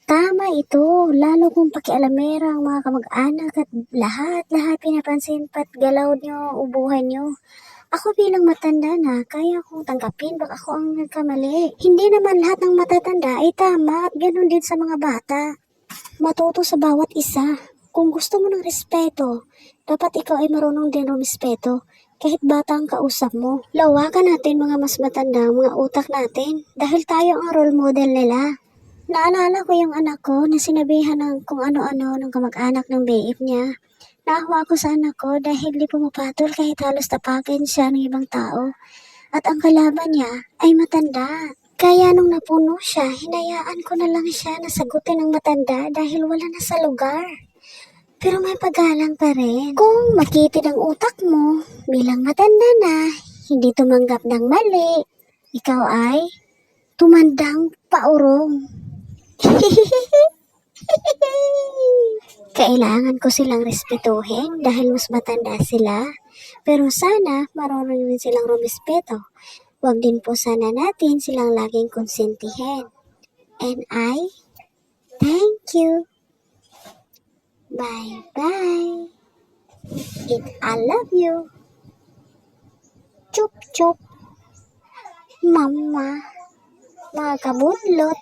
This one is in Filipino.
Tama ito, lalo kung pakialamera ang mga kamag-anak at lahat pinapansin pat galaw nyo o buhay nyo. Ako bilang matanda na, kaya kong tanggapin baka ako ang nagkamali. Hindi naman lahat ng matatanda ay tama at ganoon din sa mga bata. Matuto sa bawat isa. Kung gusto mo ng respeto, dapat ikaw ay marunong din rumispeto. Kahit bata ang kausap mo. Lawakan natin mga mas matanda ang mga utak natin dahil tayo ang role model nila. Naalala ko yung anak ko na sinabihan ng kung ano-ano ng kamag-anak ng BF niya. Naawa ko sa anak ko dahil di pumapatol kahit halos tapakin siya ng ibang tao. At ang kalaban niya ay matanda. Kaya nung napuno siya, hinayaan ko na lang siya na sagutin ng matanda dahil wala na sa lugar. Pero may paggalang pa rin. Kung makitid ang utak mo bilang matanda na, hindi tumanggap ng mali, ikaw ay tumandang paurong. Kailangan ko silang respetuhin dahil mas matanda sila. Pero sana marunong din silang rumispeto. Huwag din po sana natin silang laging konsentihin. And I thank you. Bye-bye. And I love you. Chup chup. Mama. Mga kabunlot.